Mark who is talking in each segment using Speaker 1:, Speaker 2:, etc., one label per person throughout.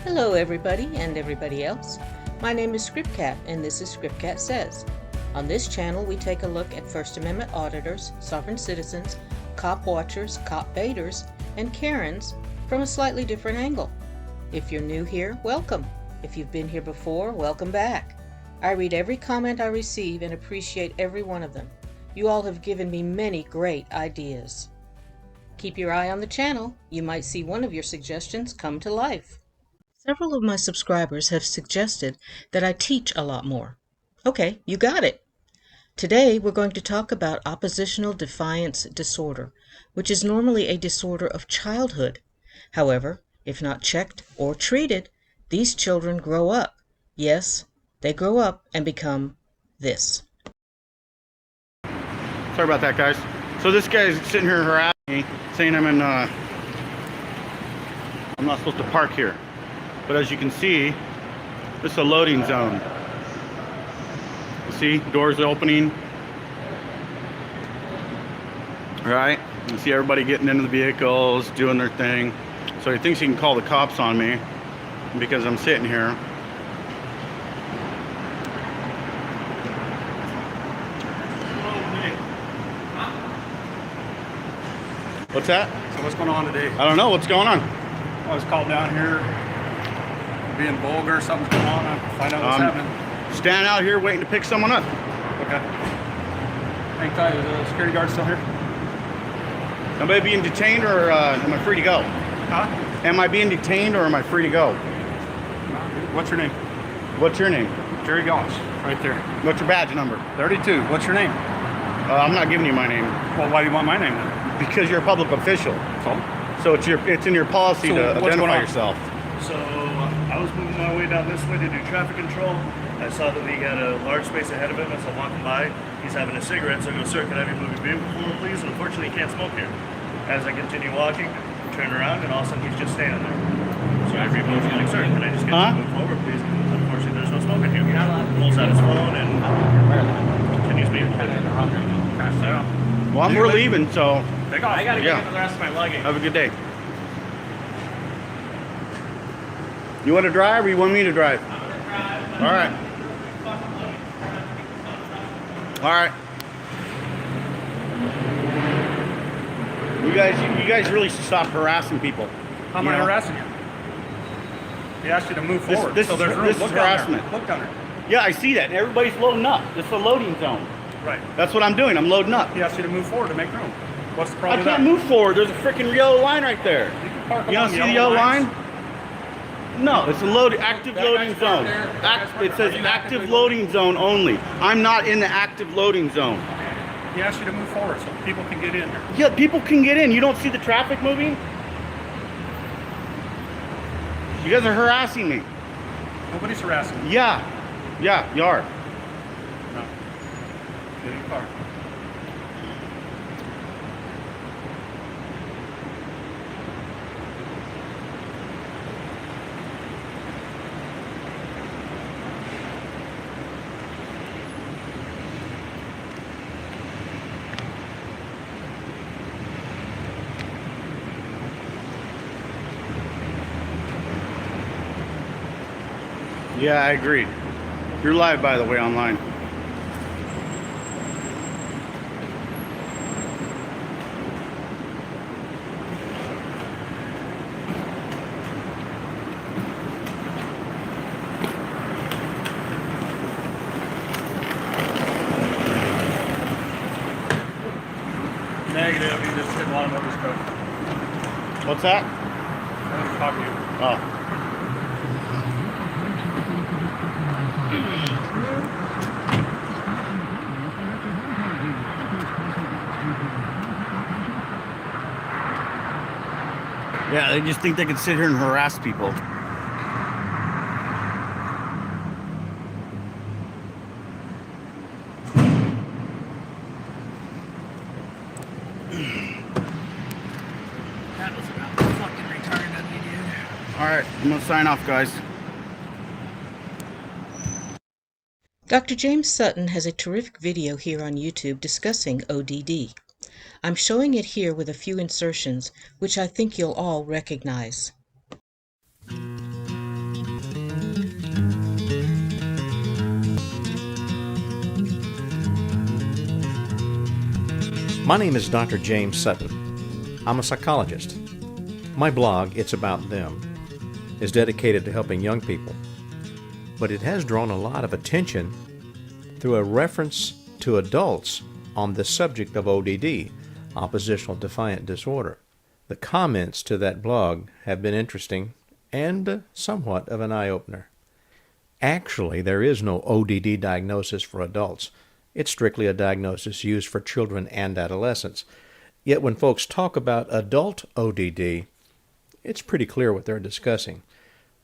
Speaker 1: Hello everybody and everybody else. My name is ScrypKat and this is ScrypKat Says. On this channel we take a look at First Amendment auditors, sovereign citizens, cop watchers, cop baiters, and Karens from a slightly different angle. If you're new here, welcome. If you've been here before, welcome back. I read every comment I receive and appreciate every one of them. You all have given me many great ideas. Keep your eye on the channel. You might see one of your suggestions come to life. Several of my subscribers have suggested that I teach a lot more. Okay, you got it. Today we're going to talk about oppositional defiance disorder, which is normally a disorder of childhood. However, if not checked or treated, these children grow up. Yes, they grow up and become this.
Speaker 2: Sorry about that, guys. So this guy's sitting here harassing me, saying I'm not supposed to park here. But as you can see, this is a loading zone. You see, doors opening. All right, you see everybody getting into the vehicles, doing their thing. So he thinks he can call the cops on me because I'm sitting here. What's that?
Speaker 3: So what's going on today?
Speaker 2: I don't know. What's going on?
Speaker 3: I was called down here being vulgar. Something's going on. I'll find out what's happening.
Speaker 2: Stand out here waiting to pick someone up.
Speaker 3: Okay. Hang tight. Is the security guard still here?
Speaker 2: Am I being detained or am I free to go?
Speaker 3: Huh?
Speaker 2: Am I being detained or am I free to go?
Speaker 3: What's your name?
Speaker 2: What's your name?
Speaker 3: Jerry Goss. Right there.
Speaker 2: What's your badge number?
Speaker 3: 32. What's your name?
Speaker 2: I'm not giving you my name.
Speaker 3: Well, why do you want my name then?
Speaker 2: Because you're a public official. So it's in your policy to identify yourself.
Speaker 4: So I was moving my way down this way to do traffic control. I saw that he had a large space ahead of him as I'm walking by. He's having a cigarette, so I go, "Sir, can I have your moving vehicle forward, please?" And unfortunately, he can't smoke here. As I continue walking, turn around, and all of a sudden he's just standing there. So I remove him, like, "Sir, can I just get you to move forward, please?" Unfortunately, there's no smoking here. Pulls out his phone and continues being
Speaker 2: Well, we're leaving, so
Speaker 4: I gotta get the rest of my luggage.
Speaker 2: have a good day. You want to drive or you want me to drive?
Speaker 4: I'm gonna drive.
Speaker 2: All right. All right. You guys really should stop harassing people.
Speaker 3: How am I harassing you? He asked you to move forward.
Speaker 2: This
Speaker 3: so there's room.
Speaker 2: is
Speaker 3: Look
Speaker 2: harassment.
Speaker 3: Down there. Look down there.
Speaker 2: Yeah, I see that. And everybody's loading up. This is a loading zone.
Speaker 3: Right.
Speaker 2: That's what I'm doing. I'm loading up.
Speaker 3: He asked you to move forward to make room. What's the
Speaker 2: I
Speaker 3: problem with
Speaker 2: can't
Speaker 3: that?
Speaker 2: move forward. There's a freaking yellow line right there.
Speaker 3: You can park
Speaker 2: You don't
Speaker 3: along
Speaker 2: see the yellow
Speaker 3: lines.
Speaker 2: line? No, it's a active loading zone. It says active loading zone only. I'm not in the active loading zone.
Speaker 3: He asked you to move forward so people can get in here.
Speaker 2: Yeah, people can get in. You don't see the traffic moving? You guys are harassing me.
Speaker 3: Nobody's harassing you.
Speaker 2: Yeah, you are.
Speaker 3: No. Get in your car.
Speaker 2: Yeah, I agree. You're live, by the way, online.
Speaker 3: Negative. You just hit a lot of other stuff.
Speaker 2: What's that?
Speaker 3: I want to talk to you.
Speaker 2: Oh. Yeah, they just think they can sit here and harass people.
Speaker 4: That was about fucking retarded of you, dude.
Speaker 2: Alright, I'm gonna sign off, guys.
Speaker 1: Dr. James Sutton has a terrific video here on YouTube discussing ODD. I'm showing it here with a few insertions, which I think you'll all recognize.
Speaker 5: My name is Dr. James Sutton. I'm a psychologist. My blog, It's About Them, is dedicated to helping young people, but it has drawn a lot of attention through a reference to adults on the subject of ODD, oppositional defiant disorder. The comments to that blog have been interesting and somewhat of an eye-opener. Actually, there is no ODD diagnosis for adults. It's strictly a diagnosis used for children and adolescents. Yet when folks talk about adult ODD, it's pretty clear what they're discussing.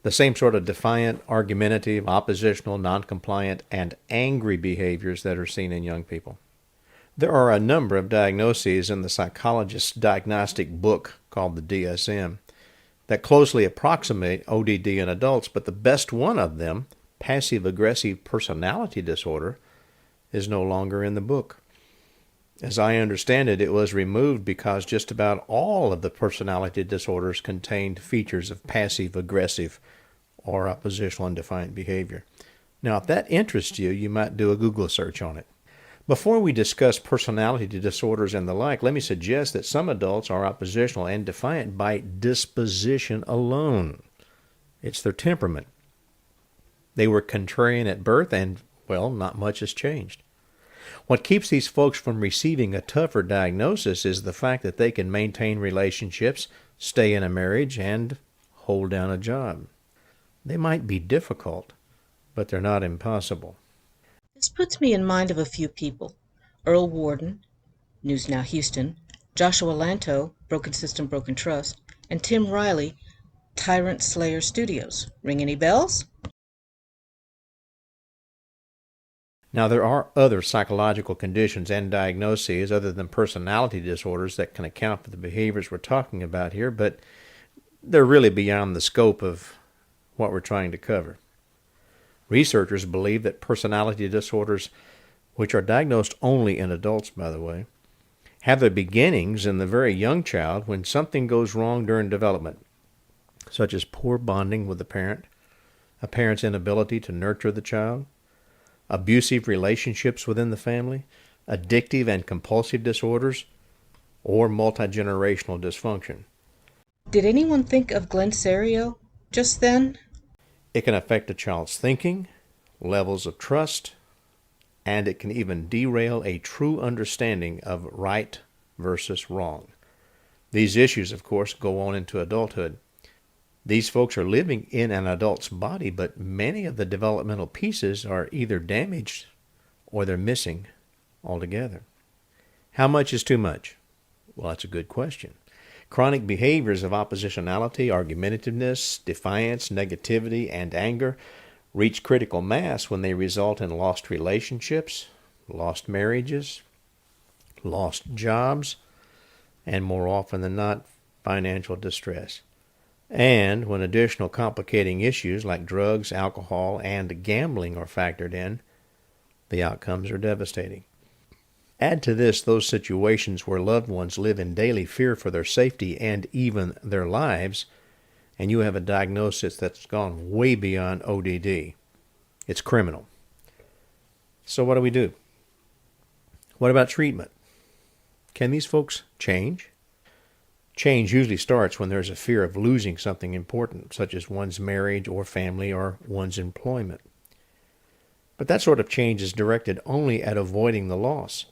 Speaker 5: The same sort of defiant, argumentative, oppositional, noncompliant, and angry behaviors that are seen in young people. There are a number of diagnoses in the psychologist's diagnostic book called the DSM that closely approximate ODD in adults, but the best one of them, passive-aggressive personality disorder, is no longer in the book. As I understand it, it was removed because just about all of the personality disorders contained features of passive-aggressive or oppositional and defiant behavior. Now, if that interests you, you might do a Google search on it. Before we discuss personality disorders and the like, let me suggest that some adults are oppositional and defiant by disposition alone. It's their temperament. They were contrarian at birth and, well, not much has changed. What keeps these folks from receiving a tougher diagnosis is the fact that they can maintain relationships, stay in a marriage, and hold down a job. They might be difficult, but they're not impossible.
Speaker 1: This puts me in mind of a few people. Earl Warden, News Now Houston, Joshua Lanto, Broken System, Broken Trust, and Tim Riley, Tyrant Slayer Studios. Ring any bells?
Speaker 5: Now, there are other psychological conditions and diagnoses other than personality disorders that can account for the behaviors we're talking about here, but they're really beyond the scope of what we're trying to cover. Researchers believe that personality disorders, which are diagnosed only in adults, by the way, have their beginnings in the very young child when something goes wrong during development, such as poor bonding with the parent, a parent's inability to nurture the child, abusive relationships within the family, addictive and compulsive disorders, or multi-generational dysfunction.
Speaker 1: Did anyone think of Glenn Serio just then?
Speaker 5: It can affect a child's thinking, levels of trust, and it can even derail a true understanding of right versus wrong. These issues, of course, go on into adulthood. These folks are living in an adult's body, but many of the developmental pieces are either damaged or they're missing altogether. How much is too much? Well, that's a good question. Chronic behaviors of oppositionality, argumentativeness, defiance, negativity, and anger reach critical mass when they result in lost relationships, lost marriages, lost jobs, and more often than not, financial distress. And when additional complicating issues like drugs, alcohol, and gambling are factored in, the outcomes are devastating. Add to this those situations where loved ones live in daily fear for their safety and even their lives, and you have a diagnosis that's gone way beyond ODD. It's criminal. So what do we do? What about treatment? Can these folks change? Change usually starts when there's a fear of losing something important, such as one's marriage or family or one's employment. But that sort of change is directed only at avoiding the loss.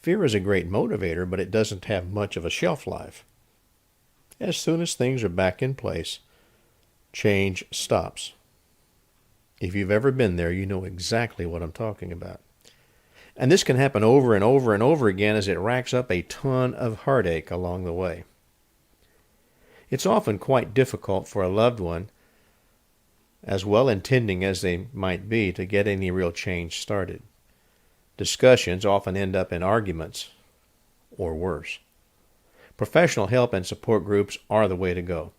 Speaker 5: Fear is a great motivator, but it doesn't have much of a shelf life. As soon as things are back in place, change stops. If you've ever been there, you know exactly what I'm talking about. And this can happen over and over and over again as it racks up a ton of heartache along the way. It's often quite difficult for a loved one, as well-intending as they might be, to get any real change started. Discussions often end up in arguments, or worse. Professional help and support groups are the way to go.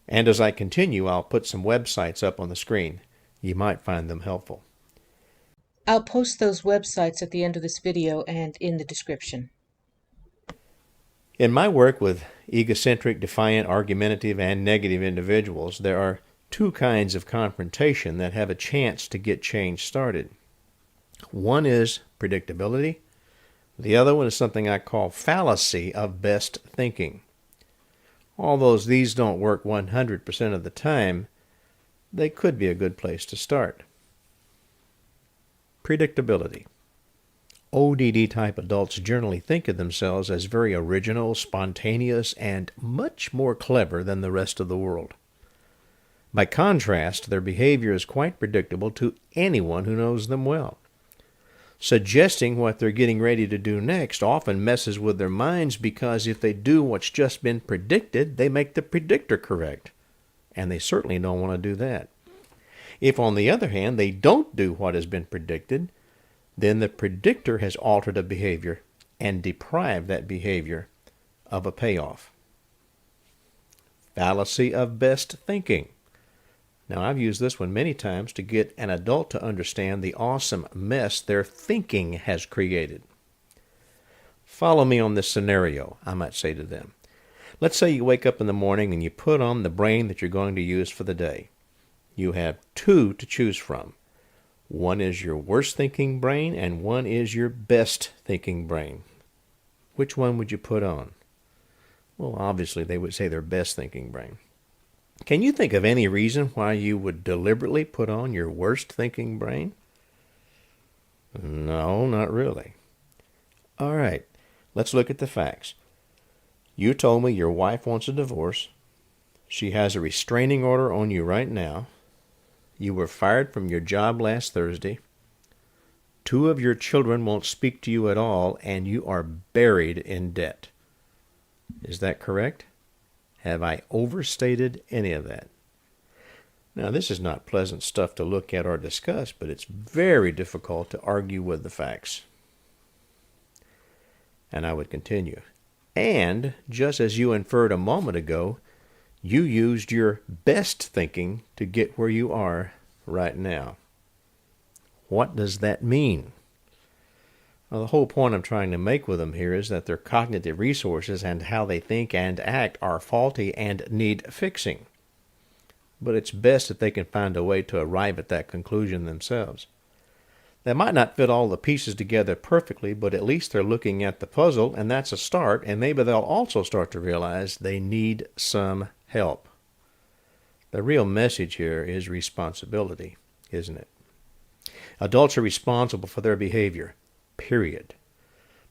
Speaker 5: And as I continue, I'll put some websites up on the screen. You might find them helpful.
Speaker 1: I'll post those websites at the end of this video and in the description.
Speaker 5: In my work with egocentric, defiant, argumentative, and negative individuals, there are two kinds of confrontation that have a chance to get change started. One is predictability, The other one is something I call fallacy of best thinking. Although these don't work 100% of the time, they could be a good place to start. Predictability. ODD-type adults generally think of themselves as very original, spontaneous, and much more clever than the rest of the world. By contrast, their behavior is quite predictable to anyone who knows them well. Suggesting what they're getting ready to do next often messes with their minds because if they do what's just been predicted, they make the predictor correct. And they certainly don't want to do that. If, on the other hand, they don't do what has been predicted, then the predictor has altered a behavior and deprived that behavior of a payoff. Fallacy of best thinking. Now, I've used this one many times to get an adult to understand the awesome mess their thinking has created. Follow me on this scenario, I might say to them. Let's say you wake up in the morning and you put on the brain that you're going to use for the day. You have two to choose from. One is your worst thinking brain and one is your best thinking brain. Which one would you put on? Well, obviously they would say their best thinking brain. Can you think of any reason why you would deliberately put on your worst thinking brain? No, not really. All right, let's look at the facts. You told me your wife wants a divorce. She has a restraining order on you right now. You were fired from your job last Thursday. 2 of your children won't speak to you at all, and you are buried in debt. Is that correct? Have I overstated any of that? Now, this is not pleasant stuff to look at or discuss, but it's very difficult to argue with the facts. And I would continue. And, just as you inferred a moment ago, you used your best thinking to get where you are right now. What does that mean? Well, the whole point I'm trying to make with them here is that their cognitive resources and how they think and act are faulty and need fixing. But it's best if they can find a way to arrive at that conclusion themselves. They might not fit all the pieces together perfectly, but at least they're looking at the puzzle, and that's a start, and maybe they'll also start to realize they need some help. The real message here is responsibility, isn't it? Adults are responsible for their behavior. Period.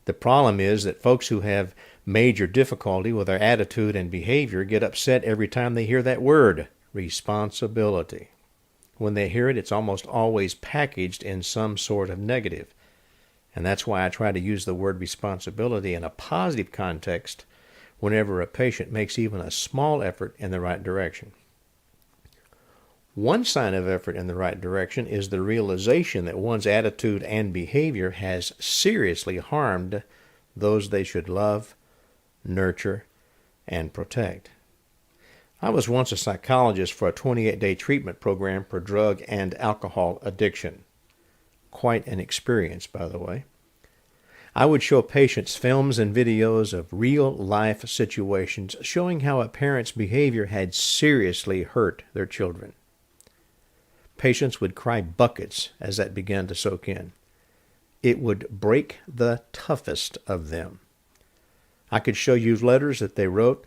Speaker 5: The problem is that folks who have major difficulty with their attitude and behavior get upset every time they hear that word, responsibility. When they hear it, it's almost always packaged in some sort of negative. And that's why I try to use the word responsibility in a positive context whenever a patient makes even a small effort in the right direction. One sign of effort in the right direction is the realization that one's attitude and behavior has seriously harmed those they should love, nurture, and protect. I was once a psychologist for a 28-day treatment program for drug and alcohol addiction. Quite an experience, by the way. I would show patients films and videos of real-life situations showing how a parent's behavior had seriously hurt their children. Patients would cry buckets as that began to soak in. It would break the toughest of them. I could show you letters that they wrote,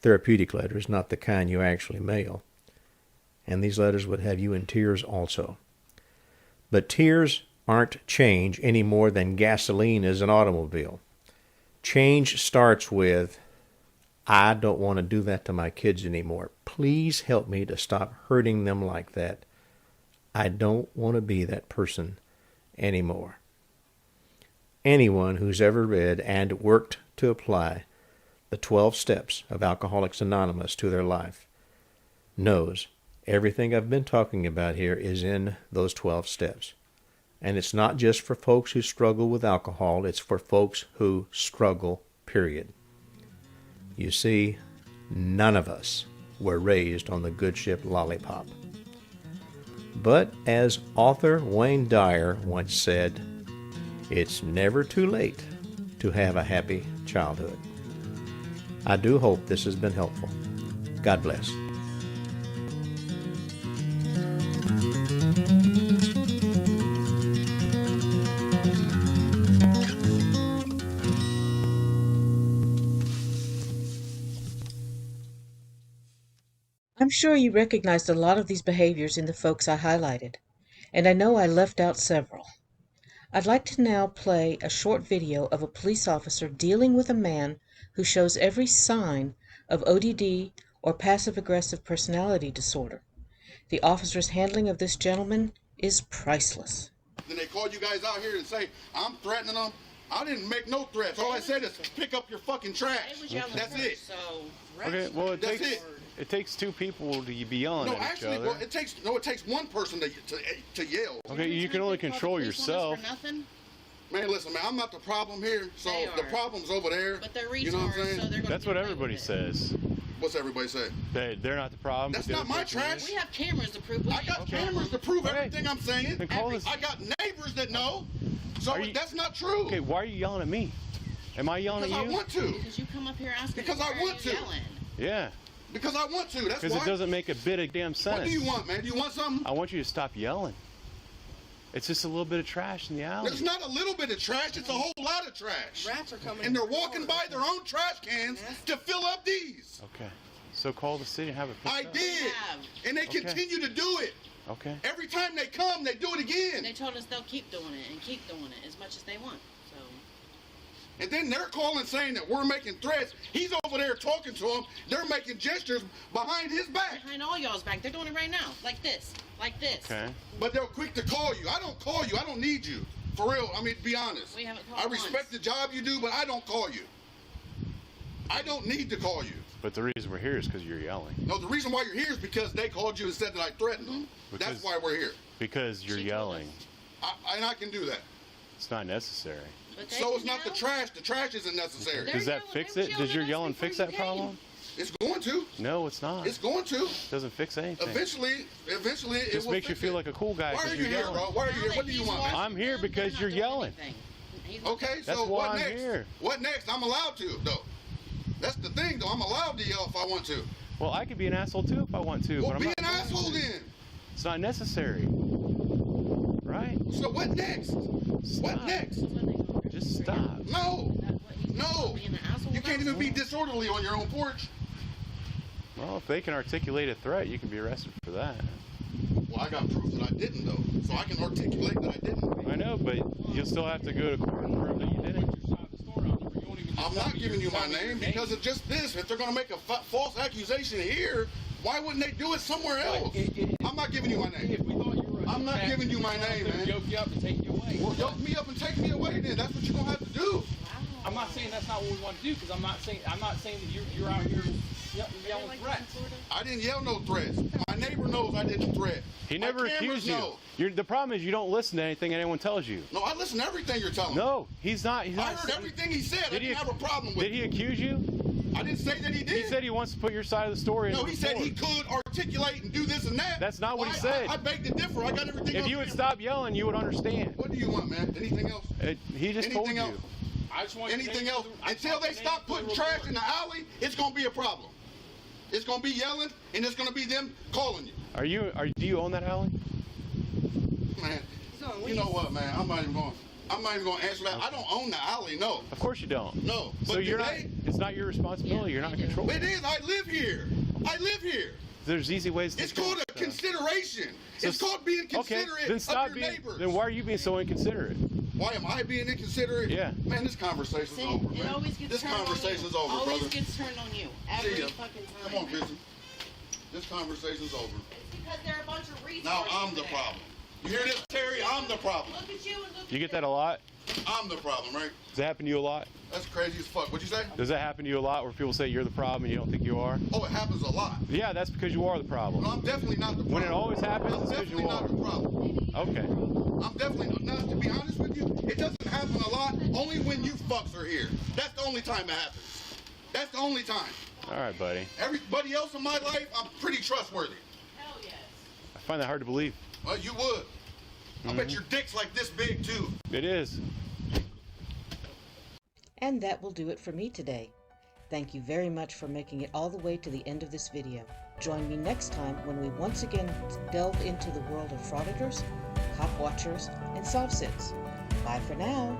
Speaker 5: therapeutic letters, not the kind you actually mail. And these letters would have you in tears also. But tears aren't change any more than gasoline is an automobile. Change starts with, I don't want to do that to my kids anymore. Please help me to stop hurting them like that. I don't want to be that person anymore. Anyone who's ever read and worked to apply the 12 steps of Alcoholics Anonymous to their life knows everything I've been talking about here is in those 12 steps. And it's not just for folks who struggle with alcohol, it's for folks who struggle, period. You see, none of us were raised on the good ship Lollipop. But as author Wayne Dyer once said, it's never too late to have a happy childhood. I do hope this has been helpful. God bless.
Speaker 1: I'm sure you recognized a lot of these behaviors in the folks I highlighted, and I know I left out several. I'd like to now play a short video of a police officer dealing with a man who shows every sign of ODD or passive-aggressive personality disorder. The officer's handling of this gentleman is priceless.
Speaker 6: Then they call you guys out here and say, I'm threatening them. I didn't make no threats. All I said is pick up your fucking trash. That's it.
Speaker 2: Okay, well,
Speaker 6: That's it.
Speaker 2: it takes two people to be yelling
Speaker 6: No,
Speaker 2: at each
Speaker 6: actually,
Speaker 2: other.
Speaker 6: well, it takes one person to yell.
Speaker 2: Okay, you can only control yourself.
Speaker 6: Man, listen, man, I'm not the problem here. So
Speaker 7: They
Speaker 6: the
Speaker 7: are.
Speaker 6: problem's over there.
Speaker 7: But they're
Speaker 6: You know what I'm
Speaker 7: retards,
Speaker 6: saying?
Speaker 7: so they're going
Speaker 2: That's what everybody says.
Speaker 6: What's everybody say?
Speaker 2: They're not the problem.
Speaker 6: That's
Speaker 2: but the
Speaker 6: not
Speaker 2: other
Speaker 6: my
Speaker 2: person
Speaker 6: trash.
Speaker 2: is.
Speaker 7: We have cameras to prove.
Speaker 6: I got cameras to prove
Speaker 2: Okay.
Speaker 6: everything I'm saying.
Speaker 2: Then call this.
Speaker 6: I got neighbors that know. So
Speaker 2: Are you-
Speaker 6: that's not true.
Speaker 2: Okay, why are you yelling at me? Am I yelling
Speaker 6: Because
Speaker 2: at you?
Speaker 6: I want to.
Speaker 7: Because you come up here asking.
Speaker 6: Because I
Speaker 7: why are
Speaker 6: want
Speaker 7: you
Speaker 6: to.
Speaker 7: Yelling?
Speaker 2: Yeah,
Speaker 6: Because I want to. That's
Speaker 2: because
Speaker 6: why.
Speaker 2: it doesn't make a bit of damn sense.
Speaker 6: What do you want, man? Do you want something?
Speaker 2: I want you to stop yelling. It's just a little bit of trash in the alley.
Speaker 6: There's not a little bit of trash. It's a whole lot of trash.
Speaker 7: Rats are coming.
Speaker 6: And they're walking by their own trash cans to fill up these.
Speaker 2: Okay, so call the city and have it picked
Speaker 6: I
Speaker 2: up.
Speaker 6: did.
Speaker 7: have.
Speaker 6: And they
Speaker 2: Okay.
Speaker 6: continue to do it.
Speaker 2: Okay.
Speaker 6: Every time they come, they do it
Speaker 7: And
Speaker 6: again.
Speaker 7: they told us they'll keep doing it and keep doing it as much as they want. So
Speaker 6: And then they're calling saying that we're making threats. He's over there talking to them. They're making gestures behind his back.
Speaker 7: behind all y'all's back, they're doing it right now, like this, like this.
Speaker 2: Okay.
Speaker 6: But they're quick to call you. I don't call you. I don't need you. For real. I mean, be honest.
Speaker 7: We haven't called
Speaker 6: I respect
Speaker 7: once.
Speaker 6: the job you do, but I don't call you. I don't need to call you.
Speaker 2: But the reason we're here is because you're yelling.
Speaker 6: No, the reason why you're here is because they called you and said that I threatened them.
Speaker 2: Because-
Speaker 6: That's why we're here.
Speaker 2: Because you're
Speaker 7: She told
Speaker 2: yelling.
Speaker 6: And I can do that.
Speaker 2: It's not necessary.
Speaker 7: But they
Speaker 6: So
Speaker 7: can
Speaker 6: it's not the
Speaker 7: yell.
Speaker 6: trash. The trash isn't necessary.
Speaker 7: They're
Speaker 2: Does that
Speaker 7: yelling.
Speaker 2: fix
Speaker 7: They
Speaker 2: it?
Speaker 7: was
Speaker 2: Does your
Speaker 7: yelling at us
Speaker 2: yelling fix
Speaker 7: before
Speaker 2: that
Speaker 7: you came.
Speaker 2: problem?
Speaker 6: It's going to.
Speaker 2: No, it's not.
Speaker 6: It's going to.
Speaker 2: Doesn't fix anything.
Speaker 6: Eventually, it
Speaker 2: Just
Speaker 6: will
Speaker 2: makes you
Speaker 6: fix
Speaker 2: feel
Speaker 6: it.
Speaker 2: like a cool guy
Speaker 6: Why are
Speaker 2: because
Speaker 6: you
Speaker 2: you're
Speaker 6: here,
Speaker 2: yelling.
Speaker 6: bro? Why are you
Speaker 7: Now
Speaker 6: here?
Speaker 7: that
Speaker 6: What do you
Speaker 7: he's
Speaker 6: want, man?
Speaker 7: watching
Speaker 2: I'm here
Speaker 7: them,
Speaker 2: because
Speaker 7: they're
Speaker 2: you're
Speaker 7: not doing
Speaker 2: yelling.
Speaker 7: anything. He's
Speaker 6: Okay,
Speaker 2: That's
Speaker 6: so
Speaker 2: why
Speaker 6: what
Speaker 2: I'm
Speaker 6: next?
Speaker 2: here.
Speaker 6: What next? I'm allowed to, though. That's the thing, though. I'm allowed to yell if I want to.
Speaker 2: Well, I could be an asshole too if I want to,
Speaker 6: Well,
Speaker 2: but I'm
Speaker 6: be
Speaker 2: not
Speaker 6: an
Speaker 2: going
Speaker 6: asshole
Speaker 2: to.
Speaker 6: then.
Speaker 2: It's not necessary. Right?
Speaker 6: So what next? What
Speaker 2: Stop.
Speaker 6: next?
Speaker 2: Just stop.
Speaker 6: No. No.
Speaker 7: Being an asshole
Speaker 6: You can't
Speaker 7: about
Speaker 6: even be disorderly on your own porch.
Speaker 2: Well, if they can articulate a threat, you can be arrested for that.
Speaker 6: Well, I got proof that I didn't, though. So I can articulate that I didn't.
Speaker 2: I know, but you'll still have to go to court and prove that you did it.
Speaker 6: I'm not giving you my name because of just this. If they're going to make a false accusation here, why wouldn't they do it somewhere else? I'm not giving you my name. I'm not giving you my name, man.
Speaker 8: Yoke you up and take you away.
Speaker 6: Well, yoke me up and take me away then. That's what you're going to have to do.
Speaker 8: I'm not saying that's not what we want to do because I'm not saying that you're out here yelling threats.
Speaker 6: I didn't yell no threats. My neighbor knows I didn't threat.
Speaker 2: He
Speaker 6: My
Speaker 2: never
Speaker 6: cameras
Speaker 2: accused you.
Speaker 6: know.
Speaker 2: The problem is you don't listen to anything anyone tells you.
Speaker 6: No, I listen to everything you're telling me.
Speaker 2: No, he's not. He's
Speaker 6: I
Speaker 2: not.
Speaker 6: heard everything he said. I
Speaker 2: Did he-
Speaker 6: didn't have a problem with
Speaker 2: Did he accuse you?
Speaker 6: I didn't say that he did.
Speaker 2: He said he wants to put your side of the story in
Speaker 6: No,
Speaker 2: the
Speaker 6: he said he
Speaker 2: report.
Speaker 6: could articulate and do this and that.
Speaker 2: That's not what he
Speaker 6: Well,
Speaker 2: said.
Speaker 6: I beg to differ. I got everything
Speaker 2: If
Speaker 6: else
Speaker 2: you would
Speaker 6: here.
Speaker 2: stop yelling, you would understand.
Speaker 6: What do you want, man? Anything else?
Speaker 2: He just told
Speaker 6: Anything
Speaker 2: you.
Speaker 6: else?
Speaker 8: I just want
Speaker 6: Anything else? Until they stop putting trash in the alley, it's going to be a problem. It's going to be yelling, and it's going to be them calling you.
Speaker 2: Do you own that alley?
Speaker 6: Man, you know what, man? I'm not even going to answer that. I don't own the alley, no.
Speaker 2: Of course you don't.
Speaker 6: No. But
Speaker 2: So you're
Speaker 6: today,
Speaker 2: not. It's not your responsibility. You're not in control.
Speaker 6: it is. I live here. I live here.
Speaker 2: There's easy ways to.
Speaker 6: It's
Speaker 2: do
Speaker 6: called
Speaker 2: it,
Speaker 6: a consideration.
Speaker 2: So-
Speaker 6: It's called being
Speaker 2: Okay,
Speaker 6: considerate
Speaker 2: then stop
Speaker 6: of your
Speaker 2: being.
Speaker 6: neighbors.
Speaker 2: Then why are you being so inconsiderate?
Speaker 6: Why am I being inconsiderate?
Speaker 2: Yeah.
Speaker 6: Man, this conversation's
Speaker 7: See,
Speaker 6: over,
Speaker 7: it
Speaker 6: man.
Speaker 7: always gets
Speaker 6: This
Speaker 7: turned on
Speaker 6: conversation's
Speaker 7: you.
Speaker 6: over,
Speaker 7: Always
Speaker 6: brother.
Speaker 7: gets turned on you. Every
Speaker 6: See ya.
Speaker 7: fucking time.
Speaker 6: Come on, Christian. This conversation's over.
Speaker 7: It's because they're a bunch of retards.
Speaker 6: Now I'm the
Speaker 7: over there.
Speaker 6: problem. You hear this, Terry? I'm the problem.
Speaker 7: Look at you and look
Speaker 2: You
Speaker 7: at
Speaker 2: get that a lot?
Speaker 6: I'm the problem, right?
Speaker 2: Does that happen to you a lot?
Speaker 6: That's crazy as fuck. What'd you say?
Speaker 2: Does that happen to you a lot where people say you're the problem and you don't think you are?
Speaker 6: Oh, it happens a lot.
Speaker 2: Yeah, that's because you are the
Speaker 6: No,
Speaker 2: problem.
Speaker 6: I'm definitely not the problem.
Speaker 2: When it always happens,
Speaker 6: I'm
Speaker 2: it's because
Speaker 6: definitely
Speaker 2: you
Speaker 6: not
Speaker 2: are.
Speaker 6: the problem.
Speaker 2: Okay.
Speaker 6: I'm definitely not. Now, to be honest with you, it doesn't happen a lot. Only when you fucks are here. That's the only time it happens. That's the only time.
Speaker 2: All right, buddy.
Speaker 6: Everybody else in my life, I'm pretty trustworthy.
Speaker 7: hell yes.
Speaker 2: I find that hard to believe.
Speaker 6: Well, you would. I bet your dick's like this big too.
Speaker 2: It is.
Speaker 1: And that will do it for me today. Thank you very much for making it all the way to the end of this video. Join me next time when we once again delve into the world of frauditors, cop watchers, and solve sits. Bye for now.